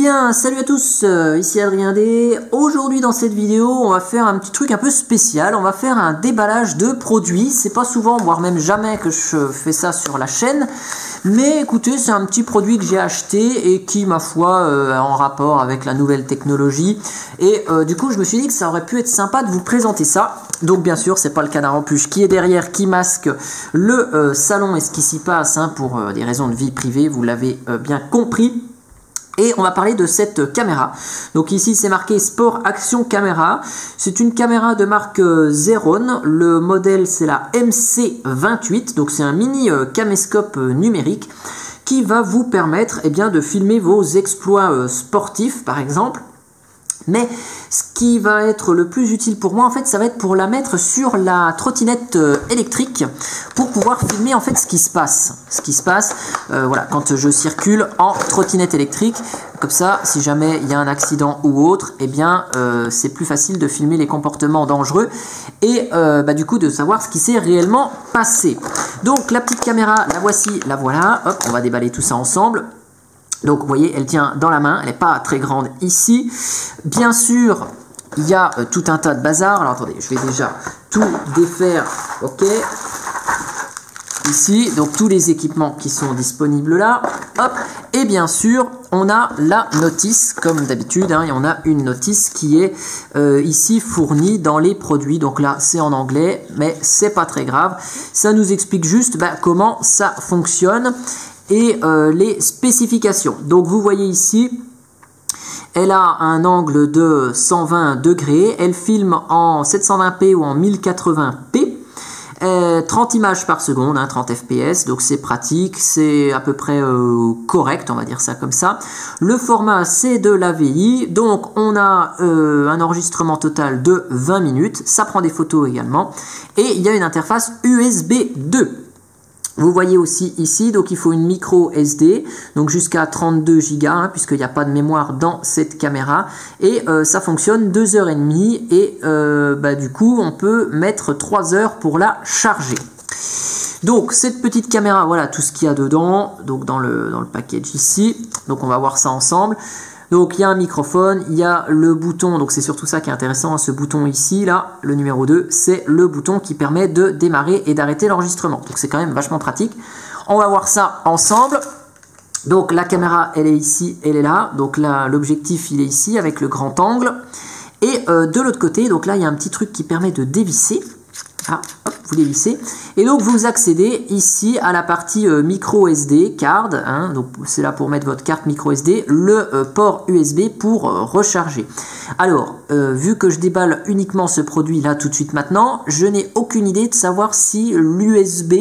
bien, salut à tous, ici Adrien D. Aujourd'hui dans cette vidéo, on va faire un petit truc un peu spécial. On va faire un déballage de produits. C'est pas souvent, voire même jamais que je fais ça sur la chaîne. Mais écoutez, c'est un petit produit que j'ai acheté et qui, ma foi, en rapport avec la nouvelle technologie. Et du coup, je me suis dit que ça aurait pu être sympa de vous présenter ça. Donc bien sûr, c'est pas le canard en peluche qui est derrière, qui masque le salon et ce qui s'y passe, hein, pour des raisons de vie privée, vous l'avez bien compris. Et on va parler de cette caméra. Donc ici c'est marqué Sport Action Caméra. C'est une caméra de marque Zeron. Le modèle c'est la MC28. Donc c'est un mini caméscope numérique qui va vous permettre de filmer vos exploits sportifs par exemple. Mais ce qui va être le plus utile pour moi, en fait, ça va être pour la mettre sur la trottinette électrique pour pouvoir filmer en fait ce qui se passe. Voilà, quand je circule en trottinette électrique. Comme ça, si jamais il y a un accident ou autre, c'est plus facile de filmer les comportements dangereux et du coup de savoir ce qui s'est réellement passé. Donc la petite caméra, la voici, la voilà. Hop, on va déballer tout ça ensemble. Donc vous voyez, elle tient dans la main, elle n'est pas très grande ici. Bien sûr, il y a tout un tas de bazar. Alors attendez, je vais déjà tout défaire. Ok. Ici, donc tous les équipements qui sont disponibles là. Hop. Et bien sûr, on a la notice, comme d'habitude. Hein, et on a une notice qui est ici fournie dans les produits. Donc là, c'est en anglais, mais c'est pas très grave. Ça nous explique juste comment ça fonctionne et les spécifications. Donc vous voyez ici, elle a un angle de 120 degrés, elle filme en 720p ou en 1080p, 30 images par seconde, 30 fps, donc c'est pratique, c'est à peu près correct, on va dire ça comme ça. Le format c'est de l'AVI, donc on a un enregistrement total de 20 minutes, ça prend des photos également, et il y a une interface USB 2. Vous voyez aussi ici, donc il faut une micro SD, donc jusqu'à 32 Go, puisqu'il n'y a pas de mémoire dans cette caméra. Et ça fonctionne 2h30 et du coup on peut mettre 3 heures pour la charger. Donc cette petite caméra, voilà tout ce qu'il y a dedans, donc dans le package ici. Donc on va voir ça ensemble. Donc il y a un microphone, il y a le bouton, donc c'est surtout ça qui est intéressant, ce bouton ici, là, le numéro 2, c'est le bouton qui permet de démarrer et d'arrêter l'enregistrement. Donc c'est quand même vachement pratique. On va voir ça ensemble. Donc la caméra, elle est ici, elle est là. Donc là, l'objectif, il est ici avec le grand angle. Et de l'autre côté, donc là, il y a un petit truc qui permet de dévisser. Ah, hop, vous dévissez. Et donc vous accédez ici à la partie micro SD card, hein, donc c'est là pour mettre votre carte micro SD, le port USB pour recharger. Alors, vu que je déballe uniquement ce produit là tout de suite maintenant, je n'ai aucune idée de savoir si l'USB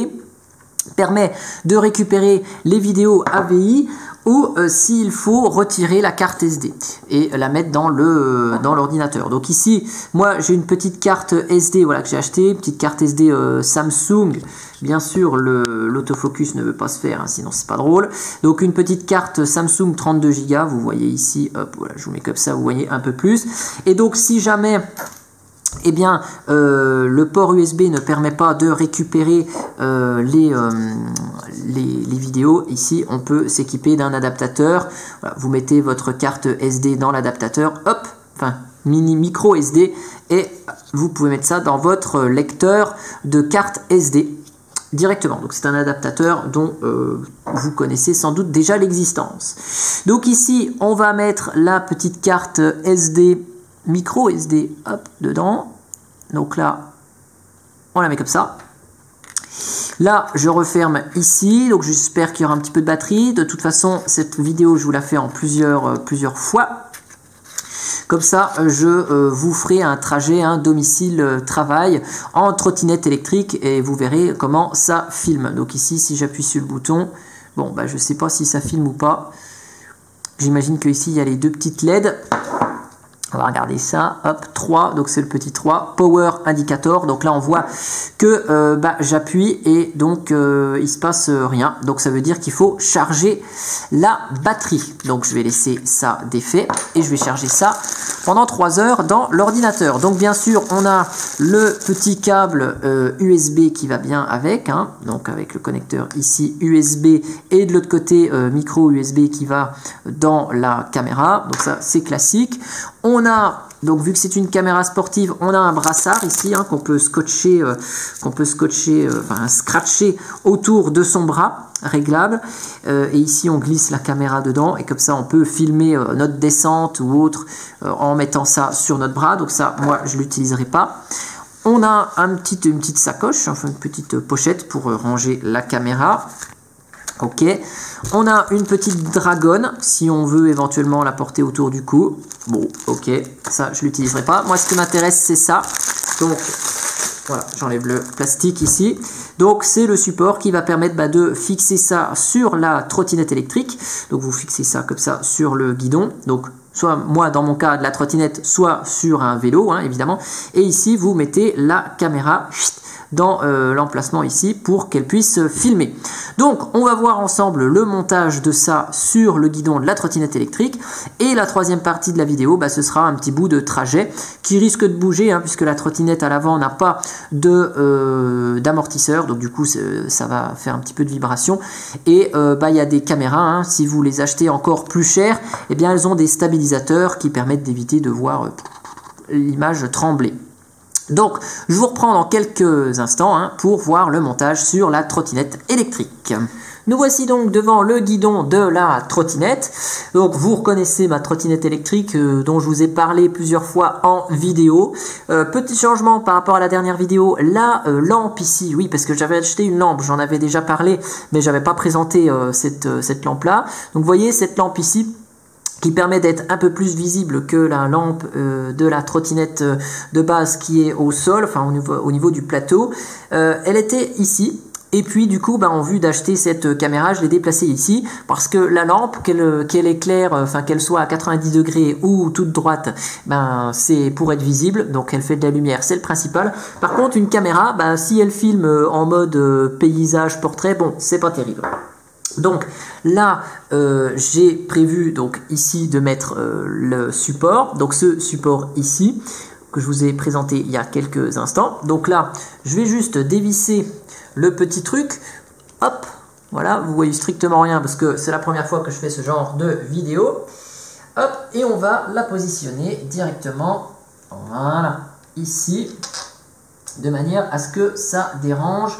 permet de récupérer les vidéos AVI ou s'il faut retirer la carte SD et la mettre dans l'ordinateur. Donc ici, moi j'ai une petite carte SD, voilà, que j'ai acheté, petite carte SD Samsung. Bien sûr, l'autofocus ne veut pas se faire, hein, sinon c'est pas drôle. Donc une petite carte Samsung 32 Go, vous voyez ici, hop, voilà, je vous mets comme ça, vous voyez un peu plus. Et donc si jamais le port USB ne permet pas de récupérer les vidéos. Ici, on peut s'équiper d'un adaptateur. Voilà, vous mettez votre carte SD dans l'adaptateur, hop, micro SD, et vous pouvez mettre ça dans votre lecteur de carte SD directement. Donc c'est un adaptateur dont vous connaissez sans doute déjà l'existence. Donc ici, on va mettre la petite carte SD, micro SD, hop, dedans. Donc là, on la met comme ça. Là, je referme ici. Donc j'espère qu'il y aura un petit peu de batterie. De toute façon, cette vidéo, je vous la fais en plusieurs fois. Comme ça, je vous ferai un trajet, domicile-travail en trottinette électrique et vous verrez comment ça filme. Donc ici, si j'appuie sur le bouton, bon, je ne sais pas si ça filme ou pas. J'imagine qu'ici, il y a les deux petites LED. On va regarder ça, hop, 3, donc c'est le petit 3, Power Indicator, donc là on voit que j'appuie et donc il se passe rien, donc ça veut dire qu'il faut charger la batterie. Donc je vais laisser ça défait et je vais charger ça pendant 3 heures dans l'ordinateur. Donc bien sûr, on a le petit câble USB qui va bien avec, hein, donc avec le connecteur ici USB et de l'autre côté micro USB qui va dans la caméra. Donc ça, c'est classique. On a, donc vu que c'est une caméra sportive, on a un brassard ici, hein, qu'on peut scotcher, enfin scratcher autour de son bras, réglable. Et ici, on glisse la caméra dedans et comme ça, on peut filmer notre descente ou autre en mettant ça sur notre bras. Donc ça, moi, je l'utiliserai pas. On a une petite sacoche, enfin une petite pochette pour ranger la caméra. Ok, on a une petite dragonne si on veut éventuellement la porter autour du cou. Bon, ok, ça je l'utiliserai pas. Moi, ce qui m'intéresse, c'est ça. Donc voilà, j'enlève le plastique ici. Donc c'est le support qui va permettre de fixer ça sur la trottinette électrique. Donc vous fixez ça comme ça sur le guidon. Donc soit moi dans mon cas de la trottinette, soit sur un vélo, hein, évidemment. Et ici vous mettez la caméra dans l'emplacement ici pour qu'elle puisse filmer. Donc on va voir ensemble le montage de ça sur le guidon de la trottinette électrique et la troisième partie de la vidéo, ce sera un petit bout de trajet qui risque de bouger, hein, puisque la trottinette à l'avant n'a pas d'amortisseur, donc du coup ça va faire un petit peu de vibration et il y a des caméras, hein, si vous les achetez encore plus cher, eh bien elles ont des stabilisateurs qui permettent d'éviter de voir l'image trembler. Donc, je vous reprends dans quelques instants, hein, pour voir le montage sur la trottinette électrique. Nous voici donc devant le guidon de la trottinette. Donc, vous reconnaissez ma trottinette électrique dont je vous ai parlé plusieurs fois en vidéo. Petit changement par rapport à la dernière vidéo, la lampe ici, oui, parce que j'avais acheté une lampe, j'en avais déjà parlé, mais j'avais pas présenté cette lampe-là. Donc, vous voyez cette lampe ici, qui permet d'être un peu plus visible que la lampe de la trottinette de base qui est au sol, enfin au niveau du plateau. Elle était ici. Et puis du coup, en vue d'acheter cette caméra, je l'ai déplacée ici parce que la lampe, qu'elle éclaire, enfin qu'elle soit à 90 degrés ou toute droite, c'est pour être visible, donc elle fait de la lumière, c'est le principal. Par contre, une caméra, si elle filme en mode paysage, portrait, bon, c'est pas terrible. Donc là, j'ai prévu donc ici de mettre le support, donc ce support ici que je vous ai présenté il y a quelques instants. Donc là, je vais juste dévisser le petit truc, hop, voilà, vous voyez strictement rien parce que c'est la première fois que je fais ce genre de vidéo, hop, et on va la positionner directement, voilà, ici, de manière à ce que ça dérange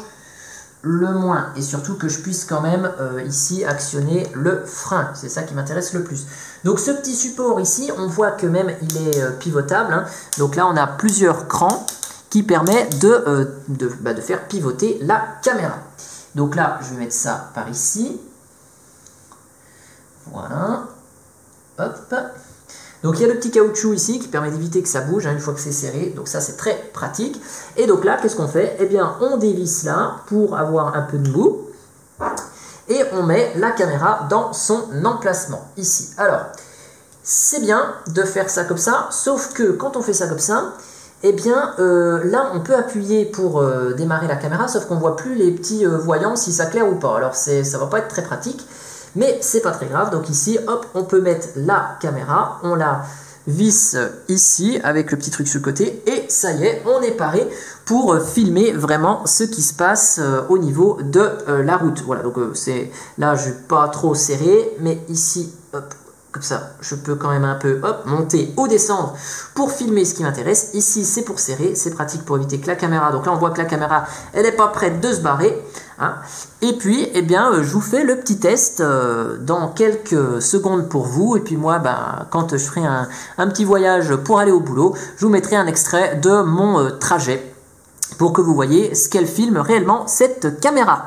le moins et surtout que je puisse quand même ici actionner le frein, c'est ça qui m'intéresse le plus. Donc ce petit support ici, on voit que même il est pivotable, hein. Donc là on a plusieurs crans qui permettent de faire pivoter la caméra. Donc là je vais mettre ça par ici, voilà, hop. Donc il y a le petit caoutchouc ici qui permet d'éviter que ça bouge, hein, une fois que c'est serré, donc ça c'est très pratique. Et donc là, qu'est-ce qu'on fait? Eh bien on dévisse là pour avoir un peu de bout et on met la caméra dans son emplacement ici. Alors c'est bien de faire ça comme ça, sauf que quand on fait ça comme ça, eh bien là on peut appuyer pour démarrer la caméra, sauf qu'on ne voit plus les petits voyants si ça claire ou pas. Alors ça ne va pas être très pratique. Mais c'est pas très grave, donc ici, hop, on peut mettre la caméra, on la visse ici avec le petit truc sur le côté et ça y est, on est paré pour filmer vraiment ce qui se passe au niveau de la route. Voilà, donc là je vais pas trop serrer, mais ici, hop, comme ça, je peux quand même un peu monter ou descendre pour filmer ce qui m'intéresse. Ici, c'est pour serrer, c'est pratique pour éviter que la caméra, donc là on voit que la caméra, elle n'est pas prête de se barrer. Hein. Et puis, eh bien, je vous fais le petit test dans quelques secondes pour vous. Et puis moi, quand je ferai un petit voyage pour aller au boulot, je vous mettrai un extrait de mon trajet pour que vous voyez ce qu'elle filme réellement cette caméra.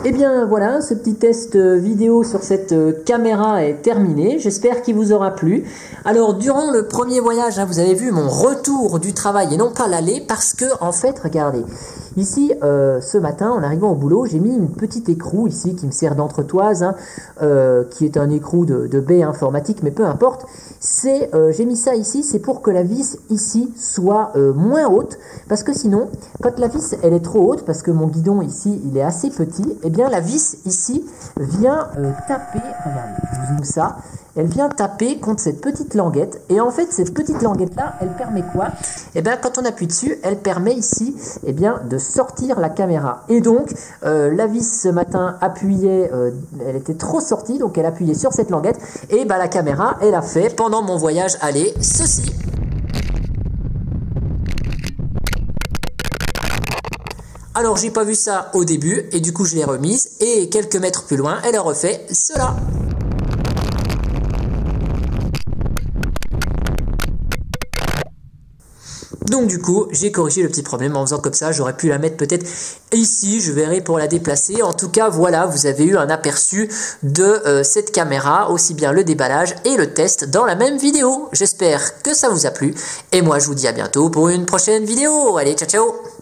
Et bien voilà, ce petit test vidéo sur cette caméra est terminé. J'espère qu'il vous aura plu. Alors durant le premier voyage, hein, vous avez vu mon retour du travail et non pas l'aller parce que en fait, regardez, ici ce matin en arrivant au boulot, j'ai mis une petite écrou ici qui me sert d'entretoise, hein, qui est un écrou de baie informatique, mais peu importe. J'ai mis ça ici, c'est pour que la vis ici soit moins haute, parce que sinon, quand la vis elle est trop haute, parce que mon guidon ici il est assez petit, et bien la vis ici vient taper, regardez, je vous zoome ça, elle vient taper contre cette petite languette, et en fait cette petite languette là, elle permet quoi? Et bien quand on appuie dessus, elle permet ici, et bien de sortir la caméra, et donc la vis ce matin appuyait, elle était trop sortie, donc elle appuyait sur cette languette, et ben la caméra elle a fait pendant mon voyage aller ceci. Alors j'ai pas vu ça au début et du coup je l'ai remise et quelques mètres plus loin elle a refait cela. Donc du coup j'ai corrigé le petit problème en faisant comme ça, j'aurais pu la mettre peut-être ici, je verrai pour la déplacer. En tout cas voilà, vous avez eu un aperçu de cette caméra, aussi bien le déballage et le test dans la même vidéo. J'espère que ça vous a plu et moi je vous dis à bientôt pour une prochaine vidéo. Allez, ciao ciao.